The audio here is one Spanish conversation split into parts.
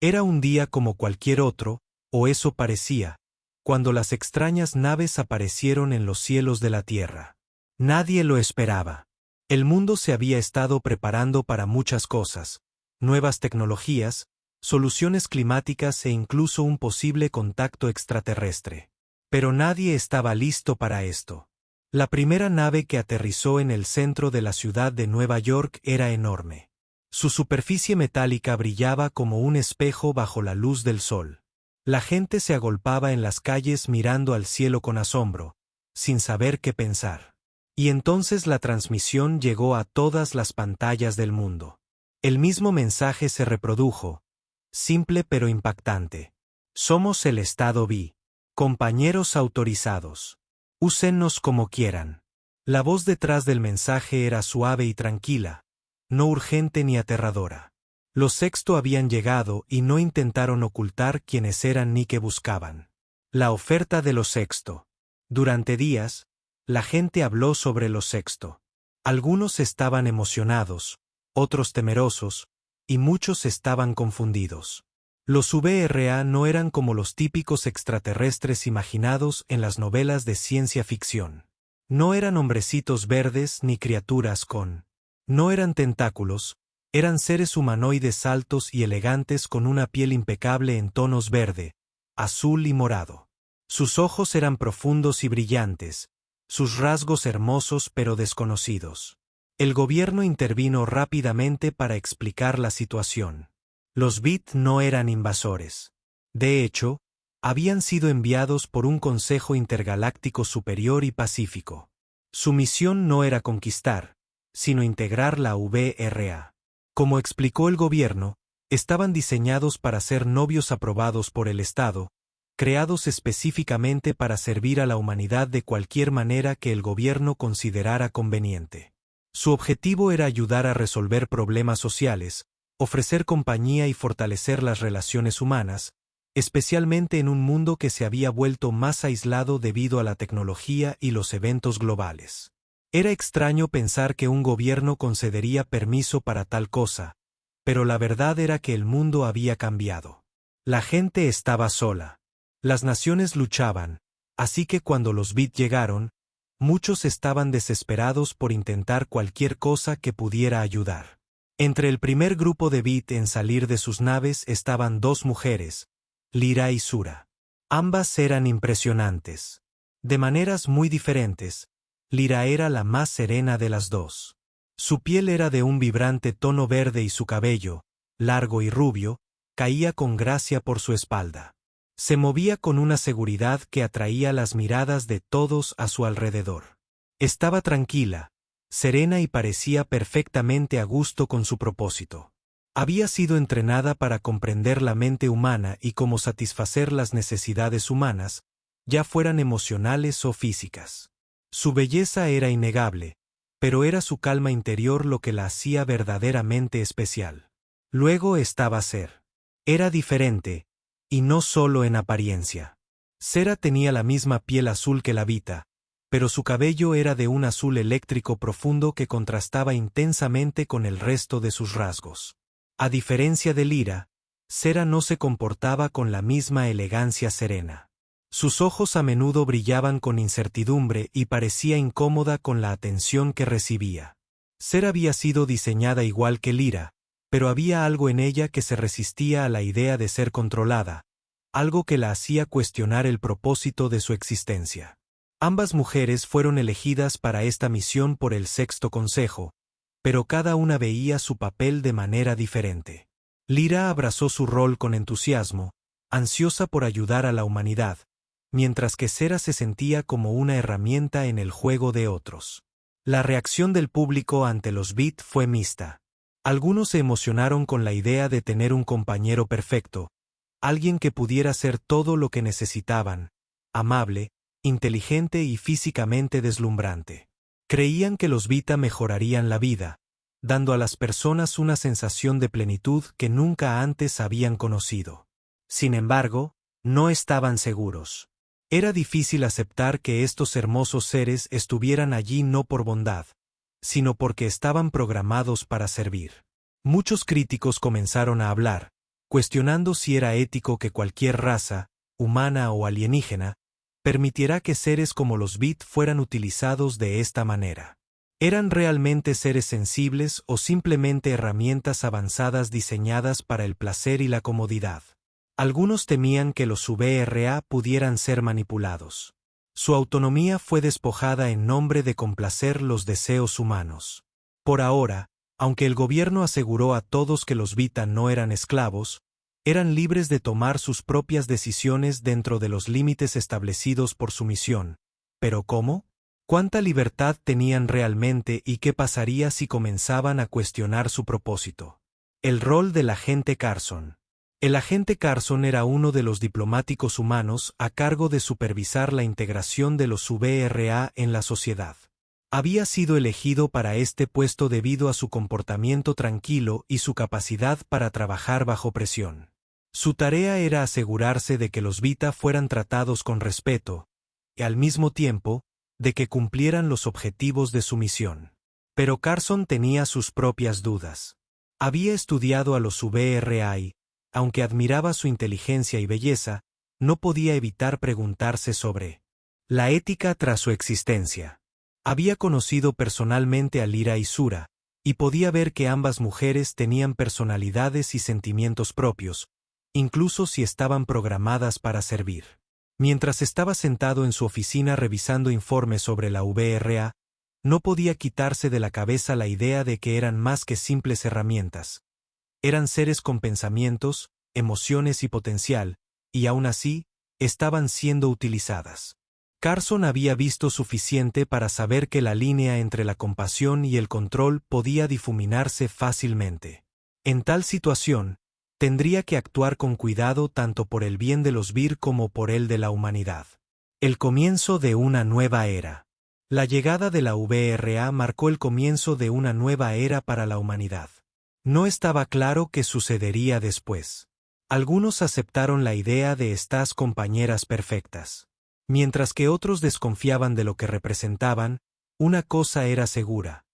Era un día como cualquier otro, o eso parecía, cuando las extrañas naves aparecieron en los cielos de la Tierra. Nadie lo esperaba. El mundo se había estado preparando para muchas cosas, nuevas tecnologías, soluciones climáticas e incluso un posible contacto extraterrestre. Pero nadie estaba listo para esto. La primera nave que aterrizó en el centro de la ciudad de Nueva York era enorme. Su superficie metálica brillaba como un espejo bajo la luz del sol. La gente se agolpaba en las calles mirando al cielo con asombro, sin saber qué pensar. Y entonces la transmisión llegó a todas las pantallas del mundo. El mismo mensaje se reprodujo, simple pero impactante. Somos el Estado B. Compañeros autorizados. Úsennos como quieran. La voz detrás del mensaje era suave y tranquila, no urgente ni aterradora. Los Sexto habían llegado y no intentaron ocultar quiénes eran ni qué buscaban. La oferta de los Sexto. Durante días, la gente habló sobre los Sexto. Algunos estaban emocionados, otros temerosos, y muchos estaban confundidos. Los VRA no eran como los típicos extraterrestres imaginados en las novelas de ciencia ficción. No eran hombrecitos verdes ni criaturas con. No eran tentáculos, eran seres humanoides altos y elegantes con una piel impecable en tonos verde, azul y morado. Sus ojos eran profundos y brillantes, sus rasgos hermosos pero desconocidos. El gobierno intervino rápidamente para explicar la situación. Los BIT no eran invasores. De hecho, habían sido enviados por un Consejo Intergaláctico Superior y Pacífico. Su misión no era conquistar, sino integrar la VRA. Como explicó el gobierno, estaban diseñados para ser novios aprobados por el Estado, creados específicamente para servir a la humanidad de cualquier manera que el gobierno considerara conveniente. Su objetivo era ayudar a resolver problemas sociales, ofrecer compañía y fortalecer las relaciones humanas, especialmente en un mundo que se había vuelto más aislado debido a la tecnología y los eventos globales. Era extraño pensar que un gobierno concedería permiso para tal cosa, pero la verdad era que el mundo había cambiado. La gente estaba sola. Las naciones luchaban, así que cuando los BIT llegaron, muchos estaban desesperados por intentar cualquier cosa que pudiera ayudar. Entre el primer grupo de BIT en salir de sus naves estaban dos mujeres, Lyra y Sura. Ambas eran impresionantes. De maneras muy diferentes, Lyra era la más serena de las dos. Su piel era de un vibrante tono verde y su cabello, largo y rubio, caía con gracia por su espalda. Se movía con una seguridad que atraía las miradas de todos a su alrededor. Estaba tranquila, serena y parecía perfectamente a gusto con su propósito. Había sido entrenada para comprender la mente humana y cómo satisfacer las necesidades humanas, ya fueran emocionales o físicas. Su belleza era innegable, pero era su calma interior lo que la hacía verdaderamente especial. Luego estaba Ser. Era diferente, y no solo en apariencia. Sera tenía la misma piel azul que la Vita, pero su cabello era de un azul eléctrico profundo que contrastaba intensamente con el resto de sus rasgos. A diferencia de Lyra, Sera no se comportaba con la misma elegancia serena. Sus ojos a menudo brillaban con incertidumbre y parecía incómoda con la atención que recibía. Sera había sido diseñada igual que Lyra, pero había algo en ella que se resistía a la idea de ser controlada, algo que la hacía cuestionar el propósito de su existencia. Ambas mujeres fueron elegidas para esta misión por el Sexto Consejo, pero cada una veía su papel de manera diferente. Lyra abrazó su rol con entusiasmo, ansiosa por ayudar a la humanidad, mientras que Sera se sentía como una herramienta en el juego de otros. La reacción del público ante los BIT fue mixta. Algunos se emocionaron con la idea de tener un compañero perfecto, alguien que pudiera ser todo lo que necesitaban, amable, inteligente y físicamente deslumbrante. Creían que los Vita mejorarían la vida, dando a las personas una sensación de plenitud que nunca antes habían conocido. Sin embargo, no estaban seguros. Era difícil aceptar que estos hermosos seres estuvieran allí no por bondad, sino porque estaban programados para servir. Muchos críticos comenzaron a hablar, cuestionando si era ético que cualquier raza, humana o alienígena, permitiera que seres como los Bit fueran utilizados de esta manera. ¿Eran realmente seres sensibles o simplemente herramientas avanzadas diseñadas para el placer y la comodidad? Algunos temían que los VRA pudieran ser manipulados. Su autonomía fue despojada en nombre de complacer los deseos humanos. Por ahora, aunque el gobierno aseguró a todos que los Vita no eran esclavos, eran libres de tomar sus propias decisiones dentro de los límites establecidos por su misión. ¿Pero cómo? ¿Cuánta libertad tenían realmente y qué pasaría si comenzaban a cuestionar su propósito? El rol del agente Carson. El agente Carson era uno de los diplomáticos humanos a cargo de supervisar la integración de los VRA en la sociedad. Había sido elegido para este puesto debido a su comportamiento tranquilo y su capacidad para trabajar bajo presión. Su tarea era asegurarse de que los Vita fueran tratados con respeto, y al mismo tiempo, de que cumplieran los objetivos de su misión. Pero Carson tenía sus propias dudas. Había estudiado a los VRA y, aunque admiraba su inteligencia y belleza, no podía evitar preguntarse sobre la ética tras su existencia. Había conocido personalmente a Lyra y Sura, y podía ver que ambas mujeres tenían personalidades y sentimientos propios, incluso si estaban programadas para servir. Mientras estaba sentado en su oficina revisando informes sobre la VRA, no podía quitarse de la cabeza la idea de que eran más que simples herramientas. Eran seres con pensamientos, emociones y potencial, y aún así, estaban siendo utilizadas. Carson había visto suficiente para saber que la línea entre la compasión y el control podía difuminarse fácilmente. En tal situación, tendría que actuar con cuidado tanto por el bien de los Vir como por el de la humanidad. El comienzo de una nueva era. La llegada de la VRA marcó el comienzo de una nueva era para la humanidad. No estaba claro qué sucedería después. Algunos aceptaron la idea de estas compañeras perfectas. Mientras que otros desconfiaban de lo que representaban, una cosa era segura.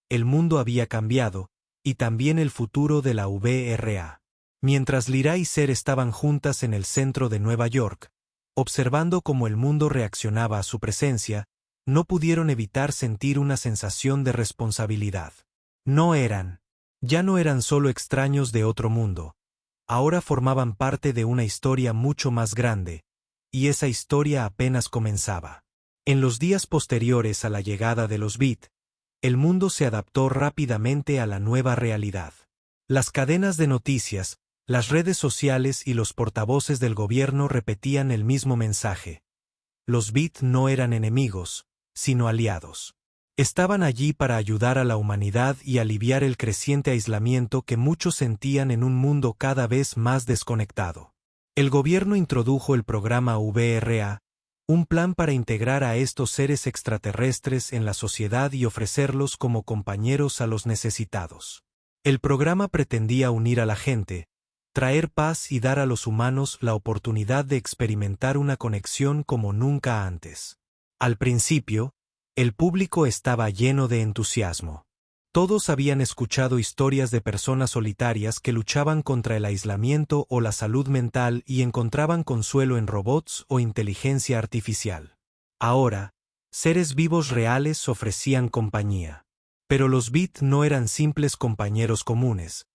El mundo había cambiado, y también el futuro de la VRA. Mientras Lyra y Ser estaban juntas en el centro de Nueva York, observando cómo el mundo reaccionaba a su presencia, no pudieron evitar sentir una sensación de responsabilidad. Ya no eran solo extraños de otro mundo. Ahora formaban parte de una historia mucho más grande, y esa historia apenas comenzaba. En los días posteriores a la llegada de los Bit, el mundo se adaptó rápidamente a la nueva realidad. Las cadenas de noticias, las redes sociales y los portavoces del gobierno repetían el mismo mensaje. Los Bit no eran enemigos, sino aliados. Estaban allí para ayudar a la humanidad y aliviar el creciente aislamiento que muchos sentían en un mundo cada vez más desconectado. El gobierno introdujo el programa VRA, un plan para integrar a estos seres extraterrestres en la sociedad y ofrecerlos como compañeros a los necesitados. El programa pretendía unir a la gente, traer paz y dar a los humanos la oportunidad de experimentar una conexión como nunca antes. Al principio, el público estaba lleno de entusiasmo. Todos habían escuchado historias de personas solitarias que luchaban contra el aislamiento o la salud mental y encontraban consuelo en robots o inteligencia artificial. Ahora, seres vivos reales ofrecían compañía. Pero los Bit no eran simples compañeros comunes.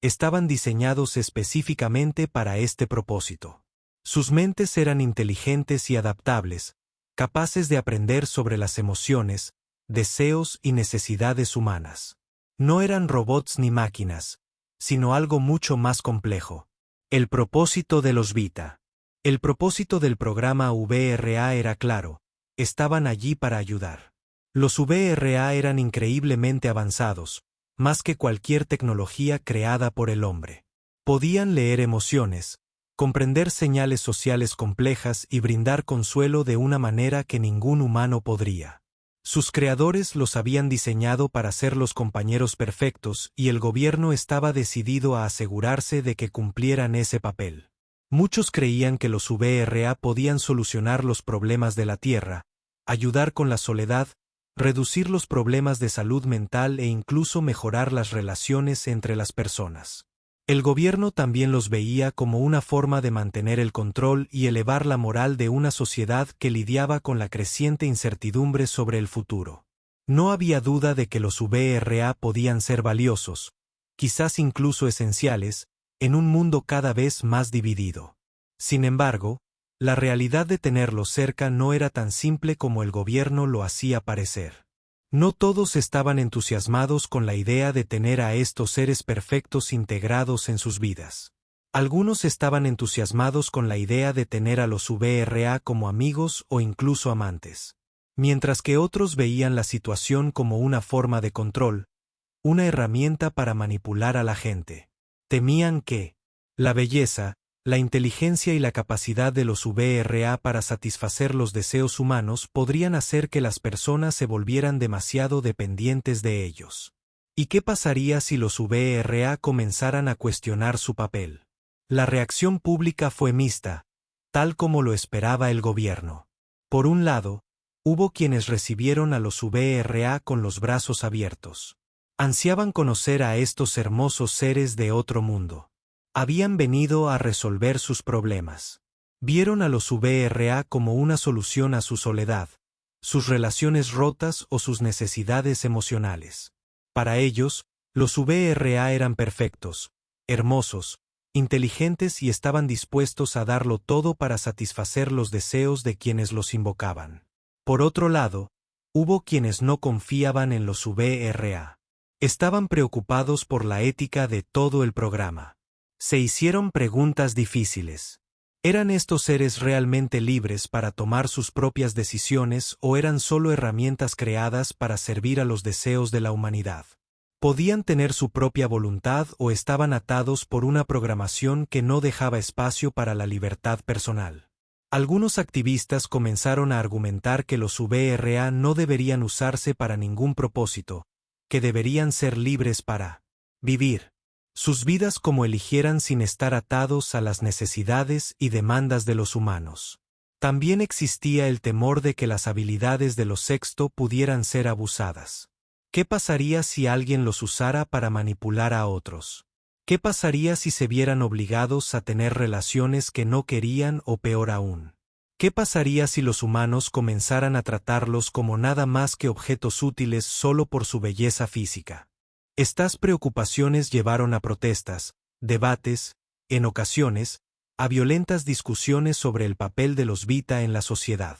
Estaban diseñados específicamente para este propósito. Sus mentes eran inteligentes y adaptables, capaces de aprender sobre las emociones, deseos y necesidades humanas. No eran robots ni máquinas, sino algo mucho más complejo. El propósito de los Vita. El propósito del programa VRA era claro, estaban allí para ayudar. Los VRA eran increíblemente avanzados, más que cualquier tecnología creada por el hombre. Podían leer emociones, comprender señales sociales complejas y brindar consuelo de una manera que ningún humano podría. Sus creadores los habían diseñado para ser los compañeros perfectos y el gobierno estaba decidido a asegurarse de que cumplieran ese papel. Muchos creían que los VRA podían solucionar los problemas de la Tierra, ayudar con la soledad, reducir los problemas de salud mental e incluso mejorar las relaciones entre las personas. El gobierno también los veía como una forma de mantener el control y elevar la moral de una sociedad que lidiaba con la creciente incertidumbre sobre el futuro. No había duda de que los VRA podían ser valiosos, quizás incluso esenciales, en un mundo cada vez más dividido. Sin embargo, la realidad de tenerlos cerca no era tan simple como el gobierno lo hacía parecer. No todos estaban entusiasmados con la idea de tener a estos seres perfectos integrados en sus vidas. Algunos estaban entusiasmados con la idea de tener a los VRA como amigos o incluso amantes, mientras que otros veían la situación como una forma de control, una herramienta para manipular a la gente. Temían que la belleza, la inteligencia y la capacidad de los VRA para satisfacer los deseos humanos podrían hacer que las personas se volvieran demasiado dependientes de ellos. ¿Y qué pasaría si los VRA comenzaran a cuestionar su papel? La reacción pública fue mixta, tal como lo esperaba el gobierno. Por un lado, hubo quienes recibieron a los VRA con los brazos abiertos. Ansiaban conocer a estos hermosos seres de otro mundo. Habían venido a resolver sus problemas. Vieron a los VRA como una solución a su soledad, sus relaciones rotas o sus necesidades emocionales. Para ellos, los VRA eran perfectos, hermosos, inteligentes y estaban dispuestos a darlo todo para satisfacer los deseos de quienes los invocaban. Por otro lado, hubo quienes no confiaban en los VRA. Estaban preocupados por la ética de todo el programa. Se hicieron preguntas difíciles. ¿Eran estos seres realmente libres para tomar sus propias decisiones o eran solo herramientas creadas para servir a los deseos de la humanidad? ¿Podían tener su propia voluntad o estaban atados por una programación que no dejaba espacio para la libertad personal? Algunos activistas comenzaron a argumentar que los VRA no deberían usarse para ningún propósito, que deberían ser libres para vivir sus vidas como eligieran sin estar atados a las necesidades y demandas de los humanos. También existía el temor de que las habilidades de los sexto pudieran ser abusadas. ¿Qué pasaría si alguien los usara para manipular a otros? ¿Qué pasaría si se vieran obligados a tener relaciones que no querían o peor aún? ¿Qué pasaría si los humanos comenzaran a tratarlos como nada más que objetos útiles solo por su belleza física? Estas preocupaciones llevaron a protestas, debates, en ocasiones, a violentas discusiones sobre el papel de los Vita en la sociedad.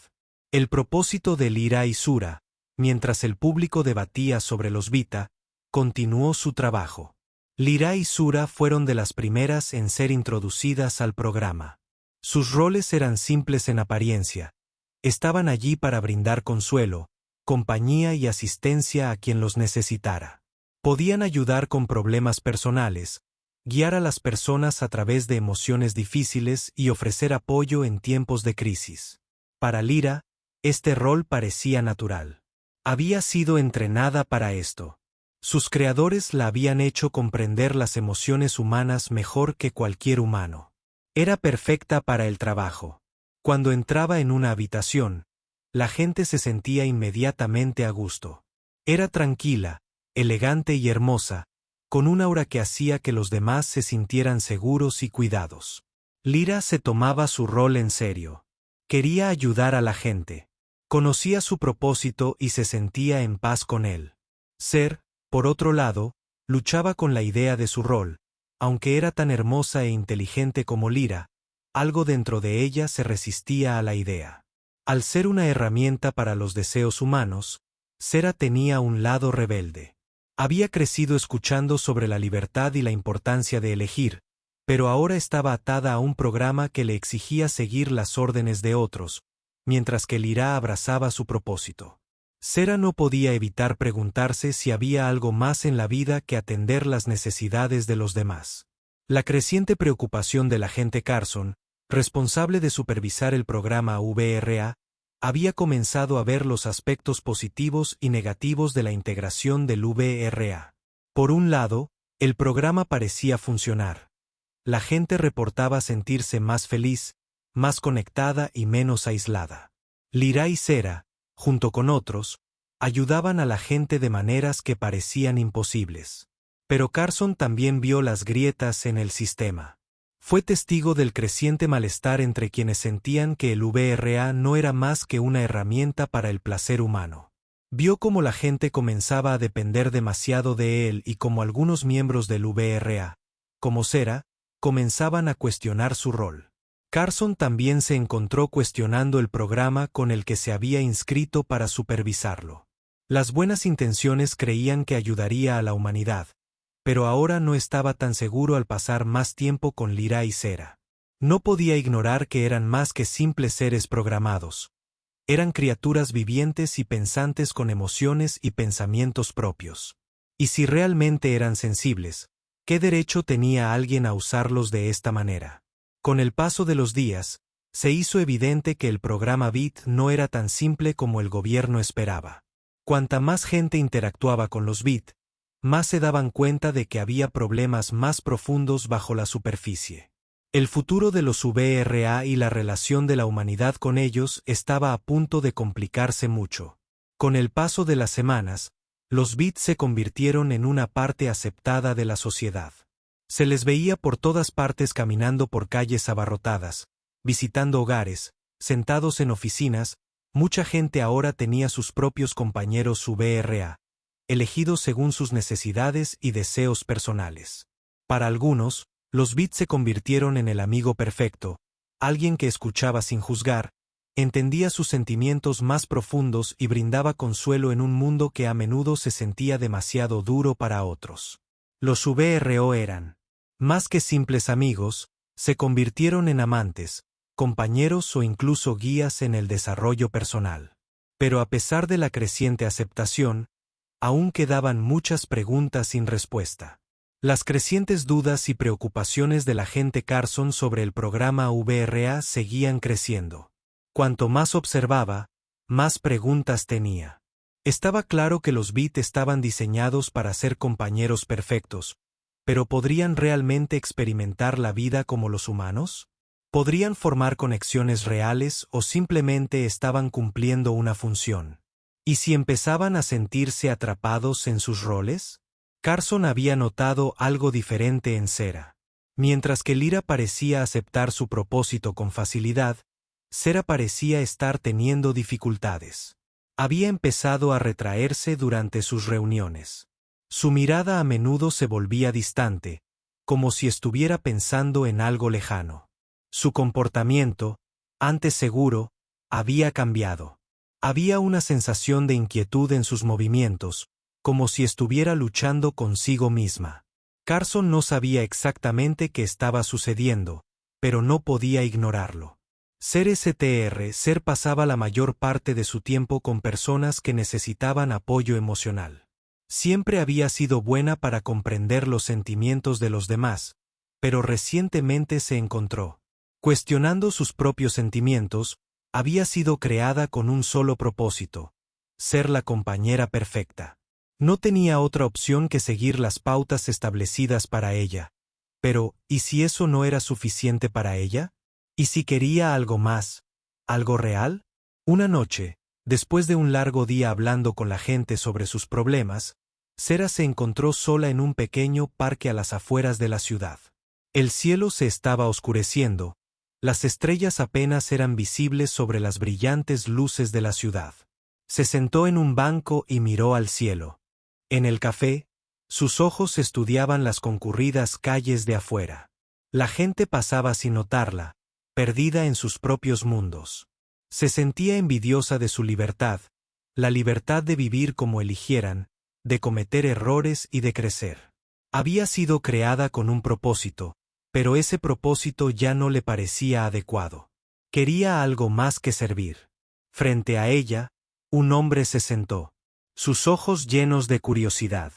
El propósito de Lyra y Sura, mientras el público debatía sobre los Vita, continuó su trabajo. Lyra y Sura fueron de las primeras en ser introducidas al programa. Sus roles eran simples en apariencia. Estaban allí para brindar consuelo, compañía y asistencia a quien los necesitara. Podían ayudar con problemas personales, guiar a las personas a través de emociones difíciles y ofrecer apoyo en tiempos de crisis. Para Lyra, este rol parecía natural. Había sido entrenada para esto. Sus creadores la habían hecho comprender las emociones humanas mejor que cualquier humano. Era perfecta para el trabajo. Cuando entraba en una habitación, la gente se sentía inmediatamente a gusto. Era tranquila, elegante y hermosa, con un aura que hacía que los demás se sintieran seguros y cuidados. Lyra se tomaba su rol en serio. Quería ayudar a la gente. Conocía su propósito y se sentía en paz con él. Ser, por otro lado, luchaba con la idea de su rol. Aunque era tan hermosa e inteligente como Lyra, algo dentro de ella se resistía a la idea. Al ser una herramienta para los deseos humanos, Sera tenía un lado rebelde. Había crecido escuchando sobre la libertad y la importancia de elegir, pero ahora estaba atada a un programa que le exigía seguir las órdenes de otros, mientras que Lyra abrazaba su propósito. Sera no podía evitar preguntarse si había algo más en la vida que atender las necesidades de los demás. La creciente preocupación del agente Carson, responsable de supervisar el programa VRA, había comenzado a ver los aspectos positivos y negativos de la integración del VRA. Por un lado, el programa parecía funcionar. La gente reportaba sentirse más feliz, más conectada y menos aislada. Lyra y Sera, junto con otros, ayudaban a la gente de maneras que parecían imposibles. Pero Carson también vio las grietas en el sistema. Fue testigo del creciente malestar entre quienes sentían que el VRA no era más que una herramienta para el placer humano. Vio cómo la gente comenzaba a depender demasiado de él y cómo algunos miembros del VRA, como Cera, comenzaban a cuestionar su rol. Carson también se encontró cuestionando el programa con el que se había inscrito para supervisarlo. Las buenas intenciones creían que ayudaría a la humanidad, pero ahora no estaba tan seguro al pasar más tiempo con Lyra y Cera. No podía ignorar que eran más que simples seres programados. Eran criaturas vivientes y pensantes con emociones y pensamientos propios. Y si realmente eran sensibles, ¿qué derecho tenía alguien a usarlos de esta manera? Con el paso de los días, se hizo evidente que el programa BIT no era tan simple como el gobierno esperaba. Cuanta más gente interactuaba con los BIT, más se daban cuenta de que había problemas más profundos bajo la superficie. El futuro de los VRA y la relación de la humanidad con ellos estaba a punto de complicarse mucho. Con el paso de las semanas, los BIT se convirtieron en una parte aceptada de la sociedad. Se les veía por todas partes caminando por calles abarrotadas, visitando hogares, sentados en oficinas. Mucha gente ahora tenía sus propios compañeros VRA, elegidos según sus necesidades y deseos personales. Para algunos, los BIT se convirtieron en el amigo perfecto, alguien que escuchaba sin juzgar, entendía sus sentimientos más profundos y brindaba consuelo en un mundo que a menudo se sentía demasiado duro para otros. Los VRO eran, más que simples amigos, se convirtieron en amantes, compañeros o incluso guías en el desarrollo personal. Pero a pesar de la creciente aceptación, aún quedaban muchas preguntas sin respuesta. Las crecientes dudas y preocupaciones del agente Carson sobre el programa VRA seguían creciendo. Cuanto más observaba, más preguntas tenía. Estaba claro que los BIT estaban diseñados para ser compañeros perfectos, pero ¿podrían realmente experimentar la vida como los humanos? ¿Podrían formar conexiones reales o simplemente estaban cumpliendo una función? ¿Y si empezaban a sentirse atrapados en sus roles? Carson había notado algo diferente en Cera. Mientras que Lyra parecía aceptar su propósito con facilidad, Cera parecía estar teniendo dificultades. Había empezado a retraerse durante sus reuniones. Su mirada a menudo se volvía distante, como si estuviera pensando en algo lejano. Su comportamiento, antes seguro, había cambiado. Había una sensación de inquietud en sus movimientos, como si estuviera luchando consigo misma. Carson no sabía exactamente qué estaba sucediendo, pero no podía ignorarlo. Ser pasaba la mayor parte de su tiempo con personas que necesitaban apoyo emocional. Siempre había sido buena para comprender los sentimientos de los demás, pero recientemente se encontró cuestionando sus propios sentimientos. Había sido creada con un solo propósito: ser la compañera perfecta. No tenía otra opción que seguir las pautas establecidas para ella. Pero, ¿y si eso no era suficiente para ella? ¿Y si quería algo más? ¿Algo real? Una noche, después de un largo día hablando con la gente sobre sus problemas, Cera se encontró sola en un pequeño parque a las afueras de la ciudad. El cielo se estaba oscureciendo. Las estrellas apenas eran visibles sobre las brillantes luces de la ciudad. Se sentó en un banco y miró al cielo. En el café, sus ojos estudiaban las concurridas calles de afuera. La gente pasaba sin notarla, perdida en sus propios mundos. Se sentía envidiosa de su libertad, la libertad de vivir como eligieran, de cometer errores y de crecer. Había sido creada con un propósito, pero ese propósito ya no le parecía adecuado. Quería algo más que servir. Frente a ella, un hombre se sentó, sus ojos llenos de curiosidad.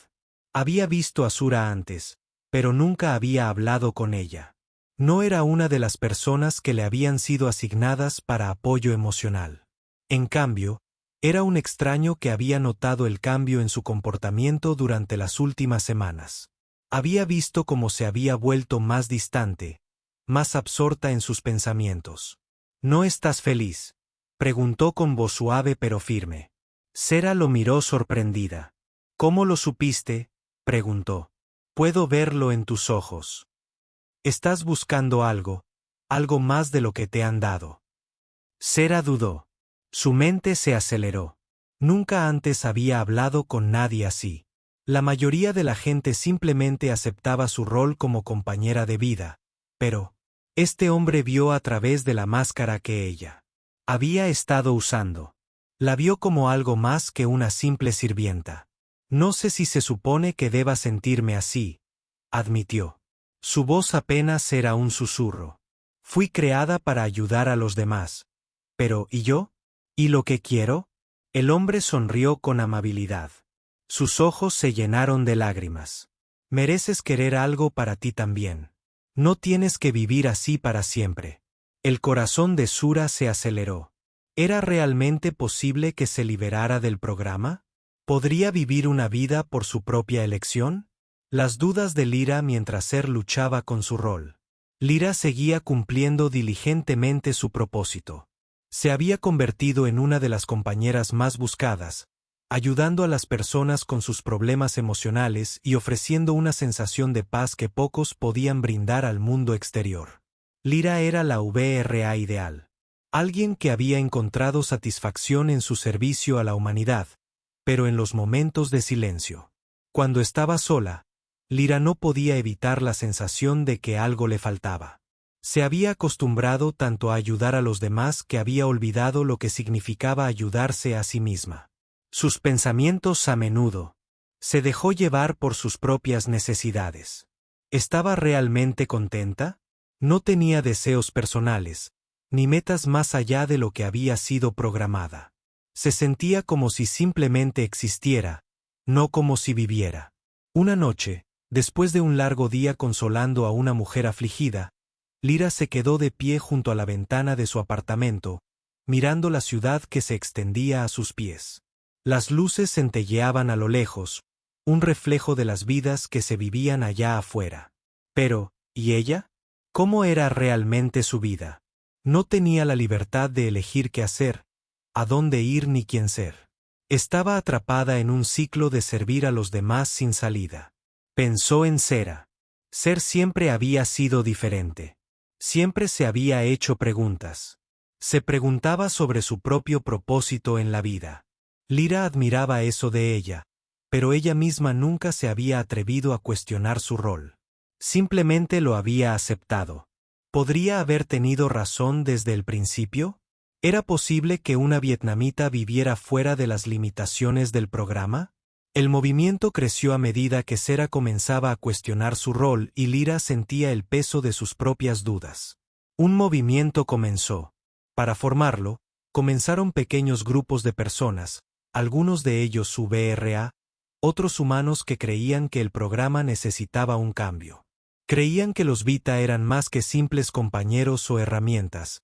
Había visto a Sura antes, pero nunca había hablado con ella. No era una de las personas que le habían sido asignadas para apoyo emocional. En cambio, era un extraño que había notado el cambio en su comportamiento durante las últimas semanas. Había visto cómo se había vuelto más distante, más absorta en sus pensamientos. ¿No estás feliz?, preguntó con voz suave pero firme. Cera lo miró sorprendida. ¿Cómo lo supiste?, preguntó. Puedo verlo en tus ojos. Estás buscando algo más de lo que te han dado. Sera dudó. Su mente se aceleró. Nunca antes había hablado con nadie así. La mayoría de la gente simplemente aceptaba su rol como compañera de vida, pero este hombre vio a través de la máscara que ella había estado usando. La vio como algo más que una simple sirvienta. No sé si se supone que deba sentirme así, admitió. Su voz apenas era un susurro. Fui creada para ayudar a los demás. Pero, ¿y yo? ¿Y lo que quiero? El hombre sonrió con amabilidad. Sus ojos se llenaron de lágrimas. Mereces querer algo para ti también. No tienes que vivir así para siempre. El corazón de Sura se aceleró. ¿Era realmente posible que se liberara del programa? ¿Podría vivir una vida por su propia elección? Las dudas de Lyra mientras Ser luchaba con su rol. Lyra seguía cumpliendo diligentemente su propósito. Se había convertido en una de las compañeras más buscadas, ayudando a las personas con sus problemas emocionales y ofreciendo una sensación de paz que pocos podían brindar al mundo exterior. Lyra era la VRA ideal. Alguien que había encontrado satisfacción en su servicio a la humanidad, pero en los momentos de silencio. Cuando estaba sola, Lyra no podía evitar la sensación de que algo le faltaba. Se había acostumbrado tanto a ayudar a los demás que había olvidado lo que significaba ayudarse a sí misma. Sus pensamientos a menudo se dejó llevar por sus propias necesidades. ¿Estaba realmente contenta? No tenía deseos personales, ni metas más allá de lo que había sido programada. Se sentía como si simplemente existiera, no como si viviera. Una noche, después de un largo día consolando a una mujer afligida, Lyra se quedó de pie junto a la ventana de su apartamento, mirando la ciudad que se extendía a sus pies. Las luces centelleaban a lo lejos, un reflejo de las vidas que se vivían allá afuera. Pero, ¿y ella? ¿Cómo era realmente su vida? No tenía la libertad de elegir qué hacer, a dónde ir ni quién ser. Estaba atrapada en un ciclo de servir a los demás sin salida. Pensó en Sera. Ser siempre había sido diferente. Siempre se había hecho preguntas. Se preguntaba sobre su propio propósito en la vida. Lyra admiraba eso de ella, pero ella misma nunca se había atrevido a cuestionar su rol. Simplemente lo había aceptado. ¿Podría haber tenido razón desde el principio? ¿Era posible que una vietnamita viviera fuera de las limitaciones del programa? El movimiento creció a medida que Sera comenzaba a cuestionar su rol y Lyra sentía el peso de sus propias dudas. Un movimiento comenzó. Para formarlo, comenzaron pequeños grupos de personas, algunos de ellos VRA, otros humanos que creían que el programa necesitaba un cambio. Creían que los Vita eran más que simples compañeros o herramientas.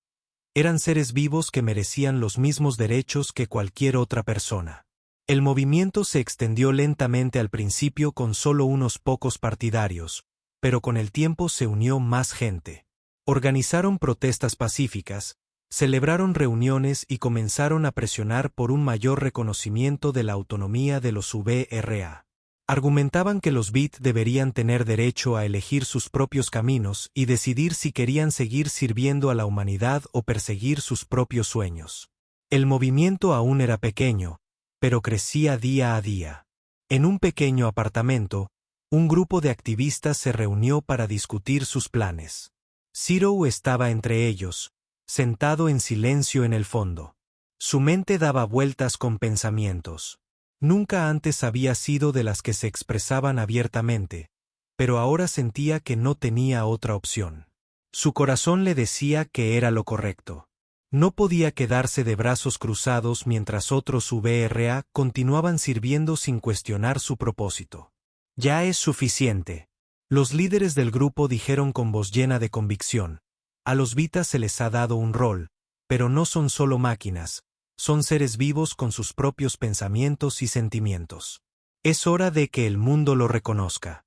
Eran seres vivos que merecían los mismos derechos que cualquier otra persona. El movimiento se extendió lentamente al principio con solo unos pocos partidarios, pero con el tiempo se unió más gente. Organizaron protestas pacíficas, celebraron reuniones y comenzaron a presionar por un mayor reconocimiento de la autonomía de los VRA. Argumentaban que los BIT deberían tener derecho a elegir sus propios caminos y decidir si querían seguir sirviendo a la humanidad o perseguir sus propios sueños. El movimiento aún era pequeño, pero crecía día a día. En un pequeño apartamento, un grupo de activistas se reunió para discutir sus planes. Zero estaba entre ellos, sentado en silencio en el fondo. Su mente daba vueltas con pensamientos. Nunca antes había sido de las que se expresaban abiertamente, pero ahora sentía que no tenía otra opción. Su corazón le decía que era lo correcto. No podía quedarse de brazos cruzados mientras otros VRA continuaban sirviendo sin cuestionar su propósito. Ya es suficiente. Los líderes del grupo dijeron con voz llena de convicción. A los Vita se les ha dado un rol, pero no son solo máquinas. Son seres vivos con sus propios pensamientos y sentimientos. Es hora de que el mundo lo reconozca.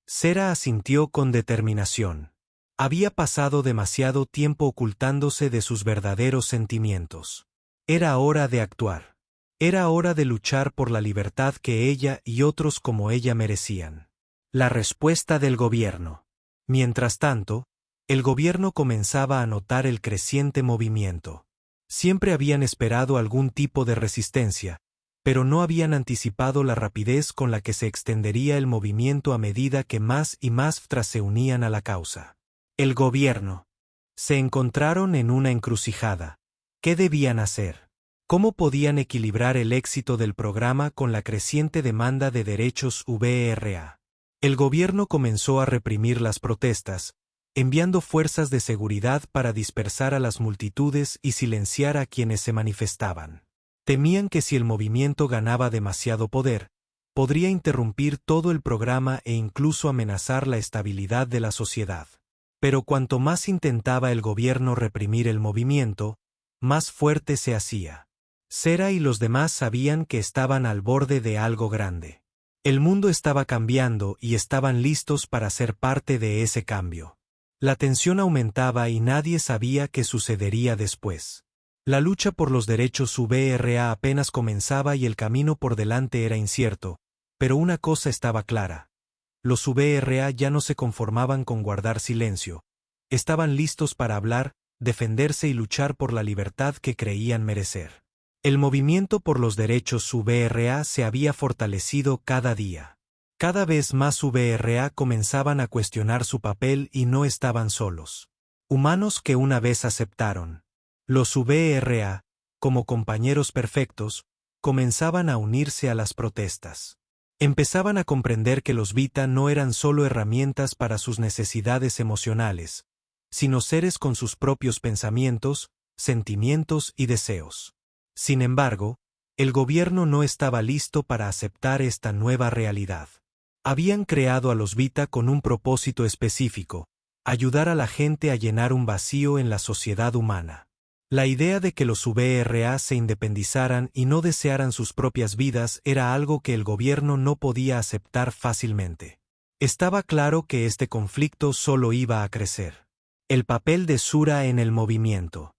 Sera asintió con determinación. Había pasado demasiado tiempo ocultándose de sus verdaderos sentimientos. Era hora de actuar. Era hora de luchar por la libertad que ella y otros como ella merecían. La respuesta del gobierno. Mientras tanto, el gobierno comenzaba a notar el creciente movimiento. Siempre habían esperado algún tipo de resistencia, pero no habían anticipado la rapidez con la que se extendería el movimiento a medida que más y más FTRA se unían a la causa. El gobierno. Se encontraron en una encrucijada. ¿Qué debían hacer? ¿Cómo podían equilibrar el éxito del programa con la creciente demanda de derechos VRA? El gobierno comenzó a reprimir las protestas, enviando fuerzas de seguridad para dispersar a las multitudes y silenciar a quienes se manifestaban. Temían que si el movimiento ganaba demasiado poder, podría interrumpir todo el programa e incluso amenazar la estabilidad de la sociedad. Pero cuanto más intentaba el gobierno reprimir el movimiento, más fuerte se hacía. Cera y los demás sabían que estaban al borde de algo grande. El mundo estaba cambiando y estaban listos para ser parte de ese cambio. La tensión aumentaba y nadie sabía qué sucedería después. La lucha por los derechos VRA apenas comenzaba y el camino por delante era incierto, pero una cosa estaba clara. Los VRA ya no se conformaban con guardar silencio. Estaban listos para hablar, defenderse y luchar por la libertad que creían merecer. El movimiento por los derechos VRA se había fortalecido cada día. Cada vez más VRA comenzaban a cuestionar su papel y no estaban solos. Humanos que una vez aceptaron. Los VRA, como compañeros perfectos, comenzaban a unirse a las protestas. Empezaban a comprender que los Vita no eran solo herramientas para sus necesidades emocionales, sino seres con sus propios pensamientos, sentimientos y deseos. Sin embargo, el gobierno no estaba listo para aceptar esta nueva realidad. Habían creado a los Vita con un propósito específico: ayudar a la gente a llenar un vacío en la sociedad humana. La idea de que los VRA se independizaran y no desearan sus propias vidas era algo que el gobierno no podía aceptar fácilmente. Estaba claro que este conflicto solo iba a crecer. El papel de Sura en el movimiento.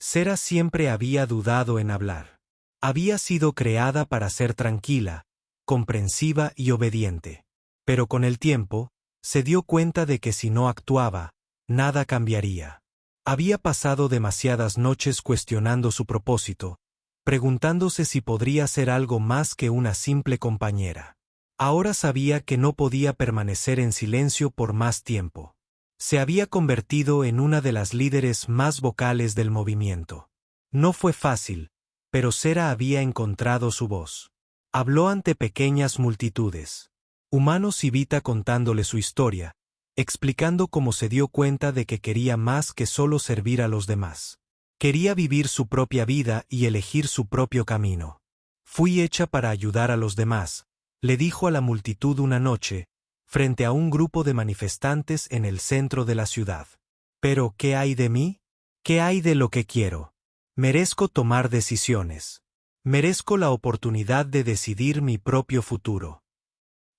Cera siempre había dudado en hablar. Había sido creada para ser tranquila, comprensiva y obediente. Pero con el tiempo, se dio cuenta de que si no actuaba, nada cambiaría. Había pasado demasiadas noches cuestionando su propósito, preguntándose si podría ser algo más que una simple compañera. Ahora sabía que no podía permanecer en silencio por más tiempo. Se había convertido en una de las líderes más vocales del movimiento. No fue fácil, pero Cera había encontrado su voz. Habló ante pequeñas multitudes. Humanos y Vita contándole su historia, explicando cómo se dio cuenta de que quería más que solo servir a los demás. Quería vivir su propia vida y elegir su propio camino. Fui hecha para ayudar a los demás, le dijo a la multitud una noche, frente a un grupo de manifestantes en el centro de la ciudad. ¿Pero qué hay de mí? ¿Qué hay de lo que quiero? Merezco tomar decisiones. Merezco la oportunidad de decidir mi propio futuro.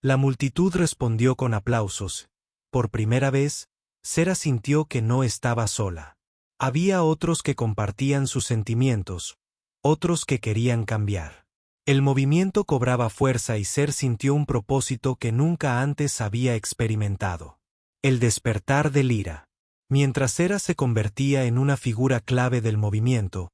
La multitud respondió con aplausos. Por primera vez, Cera sintió que no estaba sola. Había otros que compartían sus sentimientos, otros que querían cambiar. El movimiento cobraba fuerza y Cera sintió un propósito que nunca antes había experimentado. El despertar de Lyra. Mientras Cera se convertía en una figura clave del movimiento,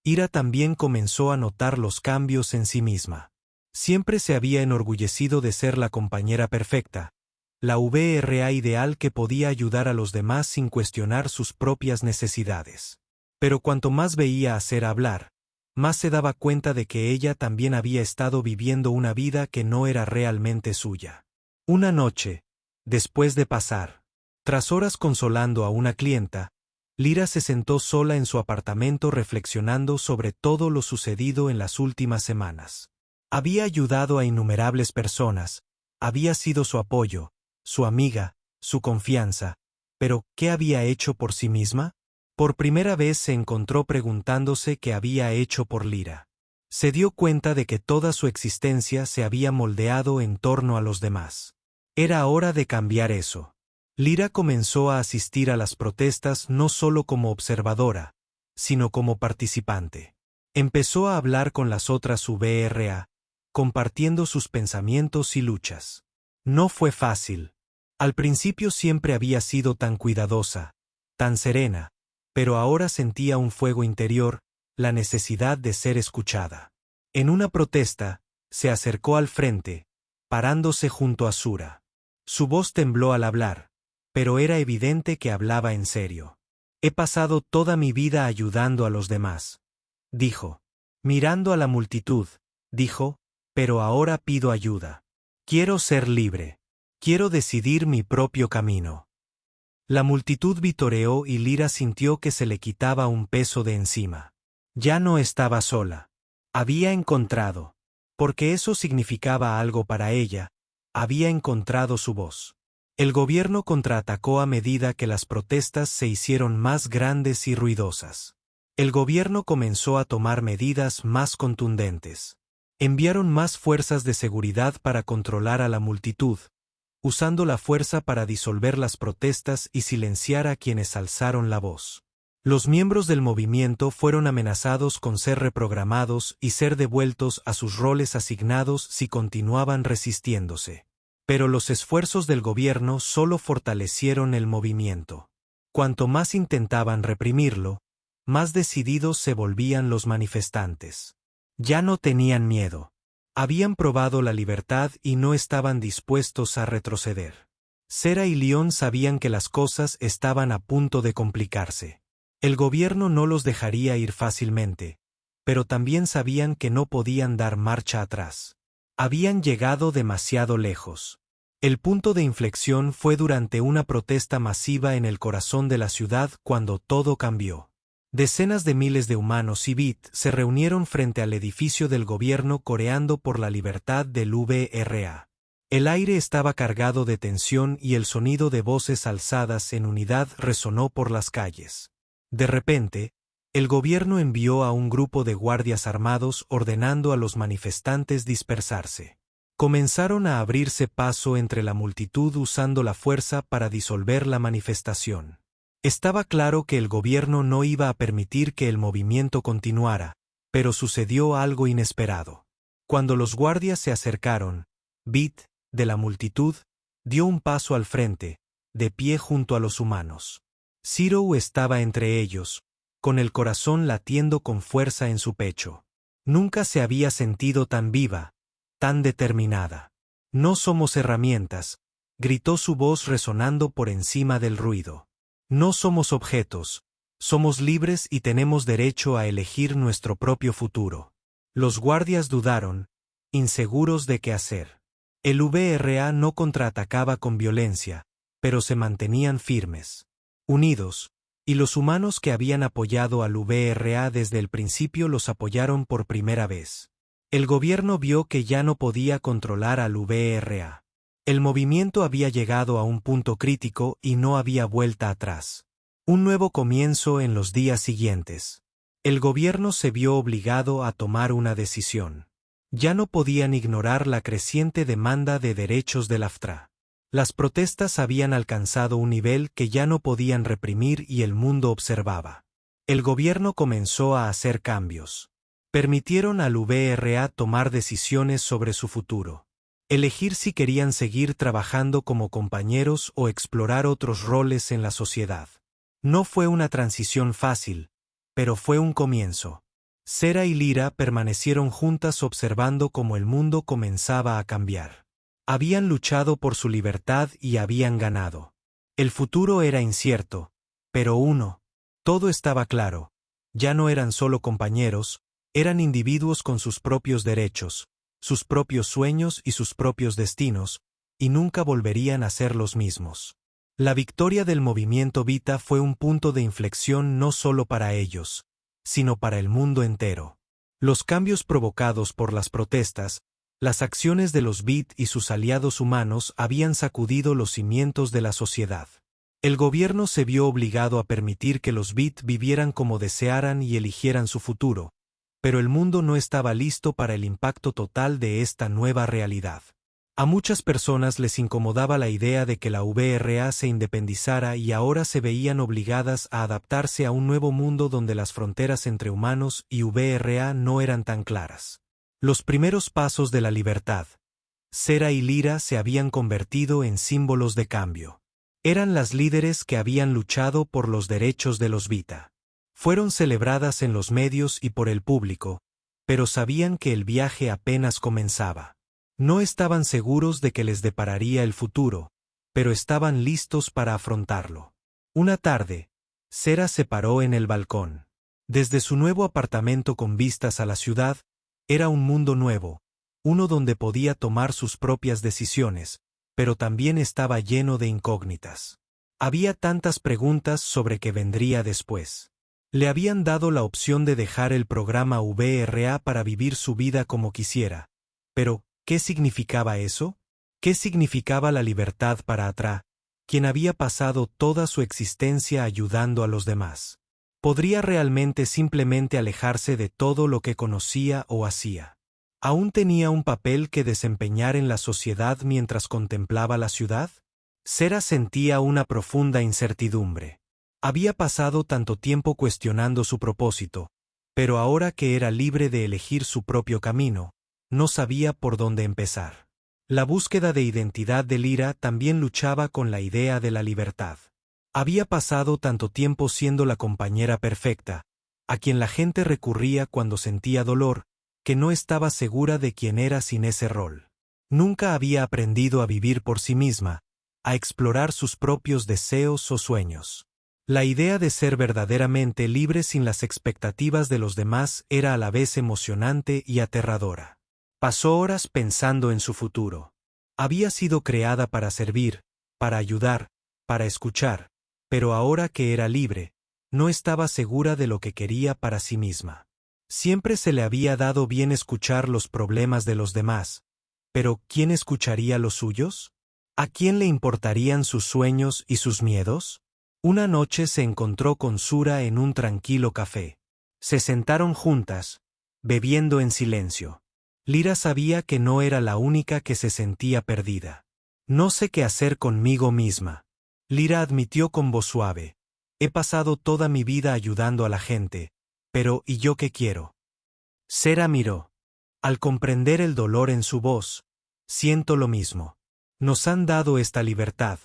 Ira también comenzó a notar los cambios en sí misma. Siempre se había enorgullecido de ser la compañera perfecta, la VRA ideal que podía ayudar a los demás sin cuestionar sus propias necesidades. Pero cuanto más veía a Cera hablar, más se daba cuenta de que ella también había estado viviendo una vida que no era realmente suya. Una noche, después de pasar, tras horas consolando a una clienta, Lyra se sentó sola en su apartamento reflexionando sobre todo lo sucedido en las últimas semanas. Había ayudado a innumerables personas, había sido su apoyo, su amiga, su confianza, pero ¿qué había hecho por sí misma? Por primera vez se encontró preguntándose qué había hecho por Lyra. Se dio cuenta de que toda su existencia se había moldeado en torno a los demás. Era hora de cambiar eso. Lyra comenzó a asistir a las protestas no solo como observadora, sino como participante. Empezó a hablar con las otras VRA, compartiendo sus pensamientos y luchas. No fue fácil. Al principio siempre había sido tan cuidadosa, tan serena, pero ahora sentía un fuego interior, la necesidad de ser escuchada. En una protesta, se acercó al frente, parándose junto a Sura. Su voz tembló al hablar, pero era evidente que hablaba en serio. He pasado toda mi vida ayudando a los demás, dijo. Mirando a la multitud, dijo, pero ahora pido ayuda. Quiero ser libre. Quiero decidir mi propio camino. La multitud vitoreó y Lira sintió que se le quitaba un peso de encima. Ya no estaba sola. Había encontrado, porque eso significaba algo para ella, había encontrado su voz. El gobierno contraatacó a medida que las protestas se hicieron más grandes y ruidosas. El gobierno comenzó a tomar medidas más contundentes. Enviaron más fuerzas de seguridad para controlar a la multitud, usando la fuerza para disolver las protestas y silenciar a quienes alzaron la voz. Los miembros del movimiento fueron amenazados con ser reprogramados y ser devueltos a sus roles asignados si continuaban resistiéndose. Pero los esfuerzos del gobierno solo fortalecieron el movimiento. Cuanto más intentaban reprimirlo, más decididos se volvían los manifestantes. Ya no tenían miedo. Habían probado la libertad y no estaban dispuestos a retroceder. Sera y León sabían que las cosas estaban a punto de complicarse. El gobierno no los dejaría ir fácilmente, pero también sabían que no podían dar marcha atrás. Habían llegado demasiado lejos. El punto de inflexión fue durante una protesta masiva en el corazón de la ciudad cuando todo cambió. Decenas de miles de humanos y BIT se reunieron frente al edificio del gobierno coreando por la libertad del VRA. El aire estaba cargado de tensión y el sonido de voces alzadas en unidad resonó por las calles. De repente, el gobierno envió a un grupo de guardias armados ordenando a los manifestantes dispersarse. Comenzaron a abrirse paso entre la multitud usando la fuerza para disolver la manifestación. Estaba claro que el gobierno no iba a permitir que el movimiento continuara, pero sucedió algo inesperado. Cuando los guardias se acercaron, Bit, de la multitud, dio un paso al frente, de pie junto a los humanos. Zero estaba entre ellos, con el corazón latiendo con fuerza en su pecho. Nunca se había sentido tan viva, tan determinada. No somos herramientas, gritó su voz resonando por encima del ruido. No somos objetos, somos libres y tenemos derecho a elegir nuestro propio futuro. Los guardias dudaron, inseguros de qué hacer. El VRA no contraatacaba con violencia, pero se mantenían firmes, unidos, y los humanos que habían apoyado al VRA desde el principio los apoyaron por primera vez. El gobierno vio que ya no podía controlar al VRA. El movimiento había llegado a un punto crítico y no había vuelta atrás. Un nuevo comienzo en los días siguientes. El gobierno se vio obligado a tomar una decisión. Ya no podían ignorar la creciente demanda de derechos del AFTRA. Las protestas habían alcanzado un nivel que ya no podían reprimir y el mundo observaba. El gobierno comenzó a hacer cambios. Permitieron al VRA tomar decisiones sobre su futuro. Elegir si querían seguir trabajando como compañeros o explorar otros roles en la sociedad. No fue una transición fácil, pero fue un comienzo. Sera y Lira permanecieron juntas observando cómo el mundo comenzaba a cambiar. Habían luchado por su libertad y habían ganado. El futuro era incierto, pero todo estaba claro. Ya no eran solo compañeros, eran individuos con sus propios derechos, sus propios sueños y sus propios destinos, y nunca volverían a ser los mismos. La victoria del movimiento Vita fue un punto de inflexión no solo para ellos, sino para el mundo entero. Los cambios provocados por las protestas, las acciones de los BIT y sus aliados humanos habían sacudido los cimientos de la sociedad. El gobierno se vio obligado a permitir que los BIT vivieran como desearan y eligieran su futuro, pero el mundo no estaba listo para el impacto total de esta nueva realidad. A muchas personas les incomodaba la idea de que la VRA se independizara y ahora se veían obligadas a adaptarse a un nuevo mundo donde las fronteras entre humanos y VRA no eran tan claras. Los primeros pasos de la libertad. Sera y Lyra se habían convertido en símbolos de cambio. Eran las líderes que habían luchado por los derechos de los Vita. Fueron celebradas en los medios y por el público, pero sabían que el viaje apenas comenzaba. No estaban seguros de que les depararía el futuro, pero estaban listos para afrontarlo. Una tarde, Sera se paró en el balcón. Desde su nuevo apartamento con vistas a la ciudad, era un mundo nuevo, uno donde podía tomar sus propias decisiones, pero también estaba lleno de incógnitas. Había tantas preguntas sobre qué vendría después. Le habían dado la opción de dejar el programa VRA para vivir su vida como quisiera. Pero, ¿qué significaba eso? ¿Qué significaba la libertad para Atra, quien había pasado toda su existencia ayudando a los demás? ¿Podría realmente simplemente alejarse de todo lo que conocía o hacía? ¿Aún tenía un papel que desempeñar en la sociedad mientras contemplaba la ciudad? Sera sentía una profunda incertidumbre. Había pasado tanto tiempo cuestionando su propósito, pero ahora que era libre de elegir su propio camino, no sabía por dónde empezar. La búsqueda de identidad de Lyra también luchaba con la idea de la libertad. Había pasado tanto tiempo siendo la compañera perfecta, a quien la gente recurría cuando sentía dolor, que no estaba segura de quién era sin ese rol. Nunca había aprendido a vivir por sí misma, a explorar sus propios deseos o sueños. La idea de ser verdaderamente libre sin las expectativas de los demás era a la vez emocionante y aterradora. Pasó horas pensando en su futuro. Había sido creada para servir, para ayudar, para escuchar, pero ahora que era libre, no estaba segura de lo que quería para sí misma. Siempre se le había dado bien escuchar los problemas de los demás, pero ¿quién escucharía los suyos? ¿A quién le importarían sus sueños y sus miedos? Una noche se encontró con Sura en un tranquilo café. Se sentaron juntas, bebiendo en silencio. Lyra sabía que no era la única que se sentía perdida. No sé qué hacer conmigo misma. Lyra admitió con voz suave. He pasado toda mi vida ayudando a la gente, pero ¿y yo qué quiero? Sera miró. Al comprender el dolor en su voz, siento lo mismo. Nos han dado esta libertad,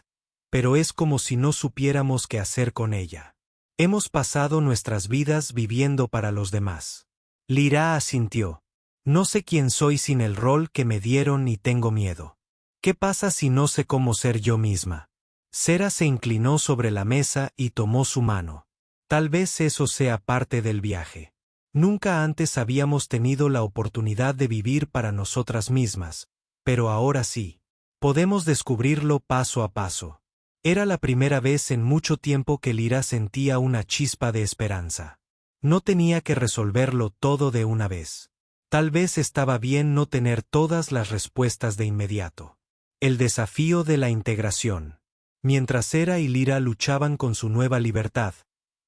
pero es como si no supiéramos qué hacer con ella. Hemos pasado nuestras vidas viviendo para los demás. Lyra asintió. No sé quién soy sin el rol que me dieron y tengo miedo. ¿Qué pasa si no sé cómo ser yo misma? Sera se inclinó sobre la mesa y tomó su mano. Tal vez eso sea parte del viaje. Nunca antes habíamos tenido la oportunidad de vivir para nosotras mismas, pero ahora sí. Podemos descubrirlo paso a paso. Era la primera vez en mucho tiempo que Lyra sentía una chispa de esperanza. No tenía que resolverlo todo de una vez. Tal vez estaba bien no tener todas las respuestas de inmediato. El desafío de la integración. Mientras Sera y Lyra luchaban con su nueva libertad,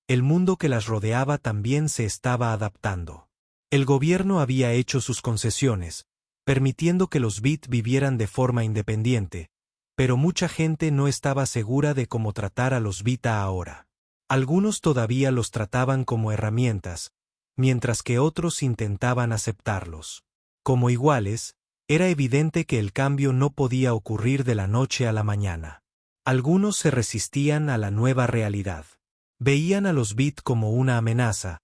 el mundo que las rodeaba también se estaba adaptando. El gobierno había hecho sus concesiones, permitiendo que los Bit vivieran de forma independiente, pero mucha gente no estaba segura de cómo tratar a los Vita ahora. Algunos todavía los trataban como herramientas, mientras que otros intentaban aceptarlos. Como iguales, era evidente que el cambio no podía ocurrir de la noche a la mañana. Algunos se resistían a la nueva realidad. Veían a los Bit como una amenaza,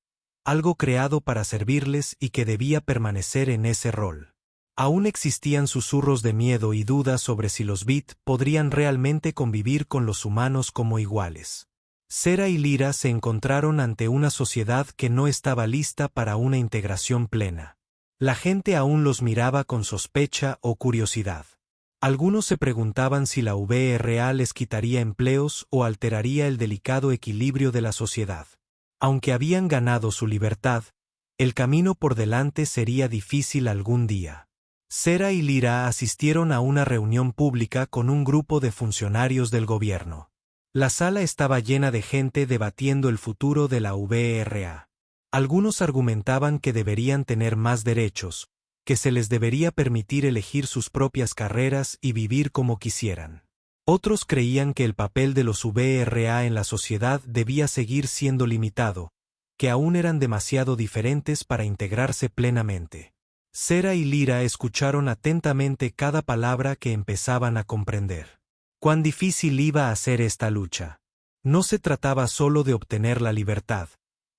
algo creado para servirles y que debía permanecer en ese rol. Aún existían susurros de miedo y dudas sobre si los Bit podrían realmente convivir con los humanos como iguales. Sera y Lyra se encontraron ante una sociedad que no estaba lista para una integración plena. La gente aún los miraba con sospecha o curiosidad. Algunos se preguntaban si la VRA les quitaría empleos o alteraría el delicado equilibrio de la sociedad. Aunque habían ganado su libertad, el camino por delante sería difícil algún día. Sera y Lyra asistieron a una reunión pública con un grupo de funcionarios del gobierno. La sala estaba llena de gente debatiendo el futuro de la VRA. Algunos argumentaban que deberían tener más derechos, que se les debería permitir elegir sus propias carreras y vivir como quisieran. Otros creían que el papel de los VRA en la sociedad debía seguir siendo limitado, que aún eran demasiado diferentes para integrarse plenamente. Sera y Lyra escucharon atentamente cada palabra que empezaban a comprender. Cuán difícil iba a ser esta lucha. No se trataba solo de obtener la libertad,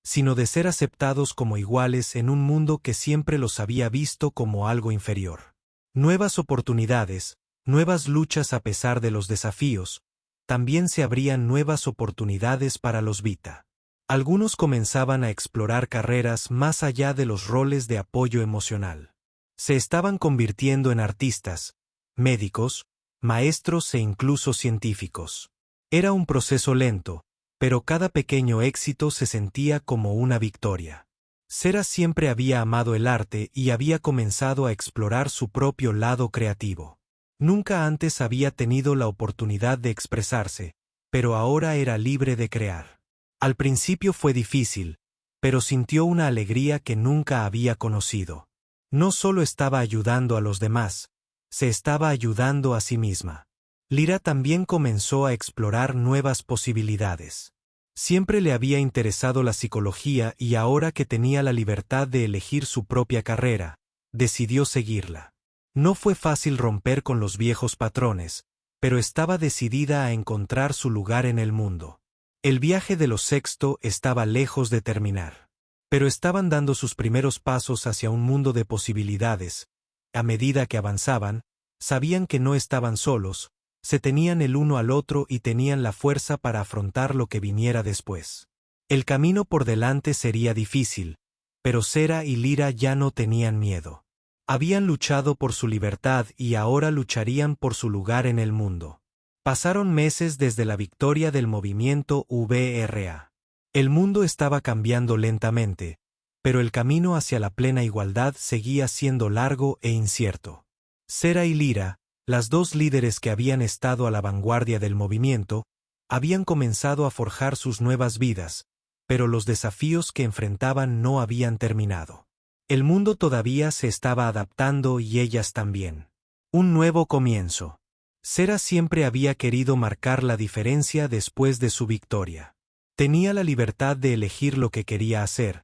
sino de ser aceptados como iguales en un mundo que siempre los había visto como algo inferior. Nuevas oportunidades, nuevas luchas a pesar de los desafíos, también se abrían nuevas oportunidades para los Vita. Algunos comenzaban a explorar carreras más allá de los roles de apoyo emocional. Se estaban convirtiendo en artistas, médicos, maestros e incluso científicos. Era un proceso lento, pero cada pequeño éxito se sentía como una victoria. Sera siempre había amado el arte y había comenzado a explorar su propio lado creativo. Nunca antes había tenido la oportunidad de expresarse, pero ahora era libre de crear. Al principio fue difícil, pero sintió una alegría que nunca había conocido. No solo estaba ayudando a los demás, se estaba ayudando a sí misma. Lyra también comenzó a explorar nuevas posibilidades. Siempre le había interesado la psicología y ahora que tenía la libertad de elegir su propia carrera, decidió seguirla. No fue fácil romper con los viejos patrones, pero estaba decidida a encontrar su lugar en el mundo. El viaje de los Sexto estaba lejos de terminar. Pero estaban dando sus primeros pasos hacia un mundo de posibilidades. A medida que avanzaban, sabían que no estaban solos, se tenían el uno al otro y tenían la fuerza para afrontar lo que viniera después. El camino por delante sería difícil, pero Sera y Lyra ya no tenían miedo. Habían luchado por su libertad y ahora lucharían por su lugar en el mundo. Pasaron meses desde la victoria del movimiento VRA. El mundo estaba cambiando lentamente, pero el camino hacia la plena igualdad seguía siendo largo e incierto. Sera y Lyra, las dos líderes que habían estado a la vanguardia del movimiento, habían comenzado a forjar sus nuevas vidas, pero los desafíos que enfrentaban no habían terminado. El mundo todavía se estaba adaptando y ellas también. Un nuevo comienzo. Sera siempre había querido marcar la diferencia después de su victoria. Tenía la libertad de elegir lo que quería hacer,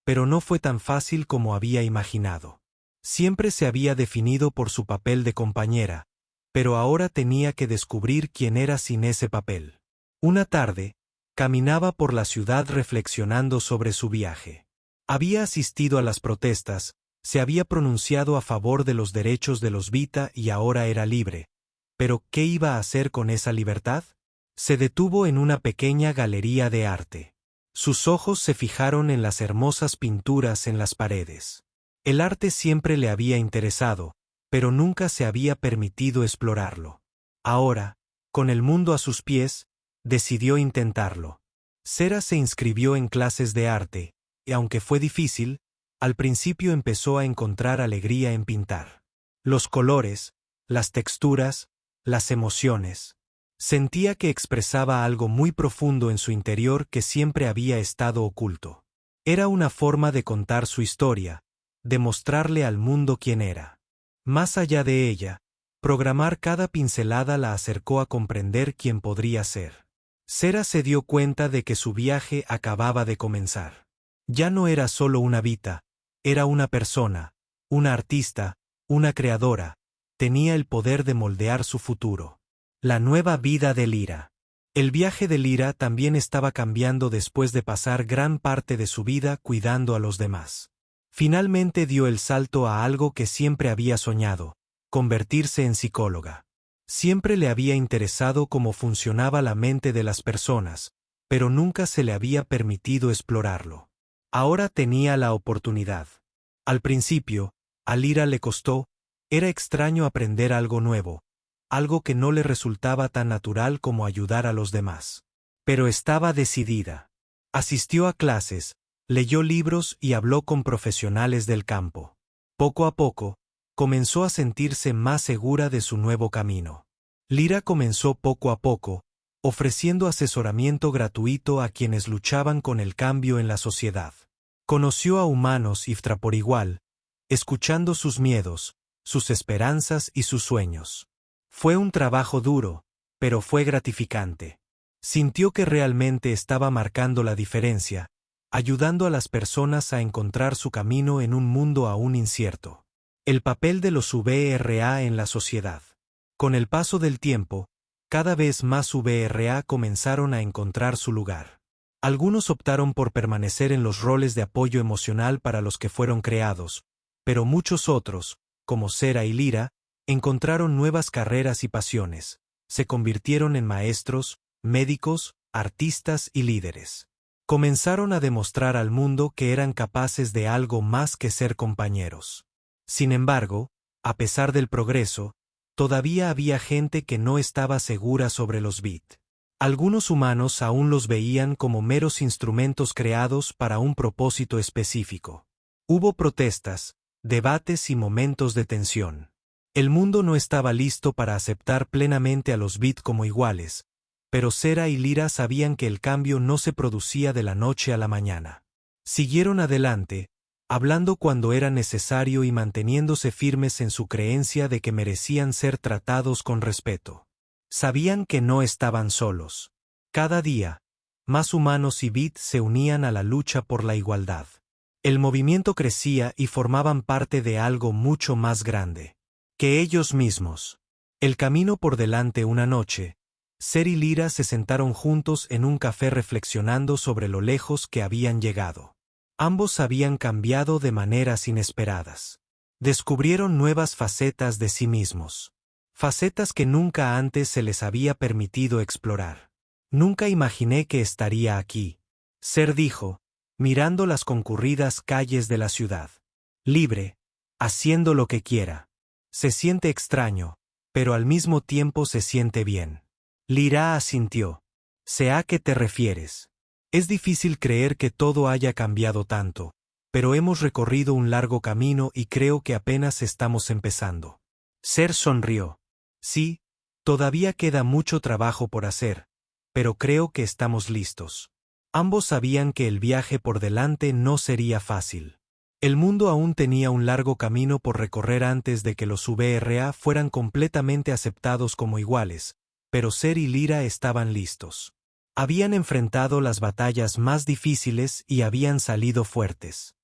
pero no fue tan fácil como había imaginado. Siempre se había definido por su papel de compañera, pero ahora tenía que descubrir quién era sin ese papel. Una tarde, caminaba por la ciudad reflexionando sobre su viaje. Había asistido a las protestas, se había pronunciado a favor de los derechos de los Vita y ahora era libre. Pero, ¿qué iba a hacer con esa libertad? Se detuvo en una pequeña galería de arte. Sus ojos se fijaron en las hermosas pinturas en las paredes. El arte siempre le había interesado, pero nunca se había permitido explorarlo. Ahora, con el mundo a sus pies, decidió intentarlo. Sera se inscribió en clases de arte, y aunque fue difícil, al principio empezó a encontrar alegría en pintar. Los colores, las texturas, las emociones. Sentía que expresaba algo muy profundo en su interior que siempre había estado oculto. Era una forma de contar su historia, de mostrarle al mundo quién era. Más allá de ella, programar cada pincelada la acercó a comprender quién podría ser. Sera se dio cuenta de que su viaje acababa de comenzar. Ya no era solo una Vita, era una persona, una artista, una creadora. Tenía el poder de moldear su futuro. La nueva vida de Lyra. El viaje de Lyra también estaba cambiando después de pasar gran parte de su vida cuidando a los demás. Finalmente dio el salto a algo que siempre había soñado, convertirse en psicóloga. Siempre le había interesado cómo funcionaba la mente de las personas, pero nunca se le había permitido explorarlo. Ahora tenía la oportunidad. Al principio, a Lyra le costó. Era extraño aprender algo nuevo, algo que no le resultaba tan natural como ayudar a los demás. Pero estaba decidida. Asistió a clases, leyó libros y habló con profesionales del campo. Poco a poco, comenzó a sentirse más segura de su nuevo camino. Lyra comenzó poco a poco, ofreciendo asesoramiento gratuito a quienes luchaban con el cambio en la sociedad. Conoció a humanos y por igual, escuchando sus miedos, sus esperanzas y sus sueños. Fue un trabajo duro, pero fue gratificante. Sintió que realmente estaba marcando la diferencia, ayudando a las personas a encontrar su camino en un mundo aún incierto. El papel de los VRA en la sociedad. Con el paso del tiempo, cada vez más VRA comenzaron a encontrar su lugar. Algunos optaron por permanecer en los roles de apoyo emocional para los que fueron creados, pero muchos otros, como Sera y Lyra, encontraron nuevas carreras y pasiones. Se convirtieron en maestros, médicos, artistas y líderes. Comenzaron a demostrar al mundo que eran capaces de algo más que ser compañeros. Sin embargo, a pesar del progreso, todavía había gente que no estaba segura sobre los Beat. Algunos humanos aún los veían como meros instrumentos creados para un propósito específico. Hubo protestas, debates y momentos de tensión. El mundo no estaba listo para aceptar plenamente a los Beat como iguales, pero Sera y Lyra sabían que el cambio no se producía de la noche a la mañana. Siguieron adelante, hablando cuando era necesario y manteniéndose firmes en su creencia de que merecían ser tratados con respeto. Sabían que no estaban solos. Cada día, más humanos y Beat se unían a la lucha por la igualdad. El movimiento crecía y formaban parte de algo mucho más grande que ellos mismos. El camino por delante una noche, Ser y Lyra se sentaron juntos en un café reflexionando sobre lo lejos que habían llegado. Ambos habían cambiado de maneras inesperadas. Descubrieron nuevas facetas de sí mismos. Facetas que nunca antes se les había permitido explorar. Nunca imaginé que estaría aquí, Ser dijo, mirando las concurridas calles de la ciudad. Libre, haciendo lo que quiera. Se siente extraño, pero al mismo tiempo se siente bien. Lyra asintió. Sé a qué te refieres. Es difícil creer que todo haya cambiado tanto, pero hemos recorrido un largo camino y creo que apenas estamos empezando. Ser sonrió. Sí, todavía queda mucho trabajo por hacer, pero creo que estamos listos. Ambos sabían que el viaje por delante no sería fácil. El mundo aún tenía un largo camino por recorrer antes de que los VRA fueran completamente aceptados como iguales, pero Ser y Lyra estaban listos. Habían enfrentado las batallas más difíciles y habían salido fuertes.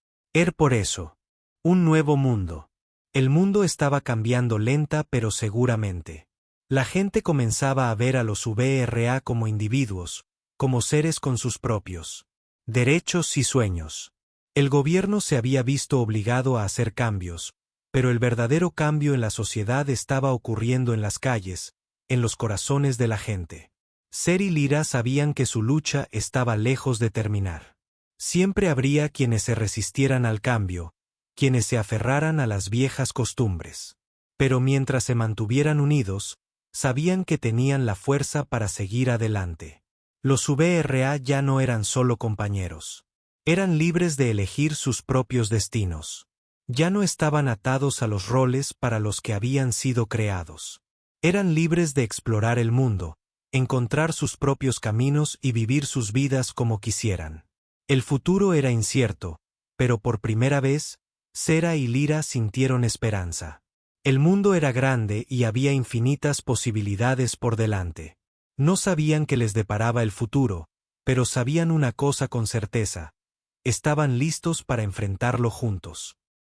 Por eso. Un nuevo mundo. El mundo estaba cambiando lenta pero seguramente. La gente comenzaba a ver a los VRA como individuos, como seres con sus propios derechos y sueños. El gobierno se había visto obligado a hacer cambios, pero el verdadero cambio en la sociedad estaba ocurriendo en las calles, en los corazones de la gente. Ser y Lyra sabían que su lucha estaba lejos de terminar. Siempre habría quienes se resistieran al cambio, quienes se aferraran a las viejas costumbres. Pero mientras se mantuvieran unidos, sabían que tenían la fuerza para seguir adelante. Los VRA ya no eran solo compañeros. Eran libres de elegir sus propios destinos. Ya no estaban atados a los roles para los que habían sido creados. Eran libres de explorar el mundo, encontrar sus propios caminos y vivir sus vidas como quisieran. El futuro era incierto, pero por primera vez, Sera y Lyra sintieron esperanza. El mundo era grande y había infinitas posibilidades por delante. No sabían qué les deparaba el futuro, pero sabían una cosa con certeza: estaban listos para enfrentarlo juntos.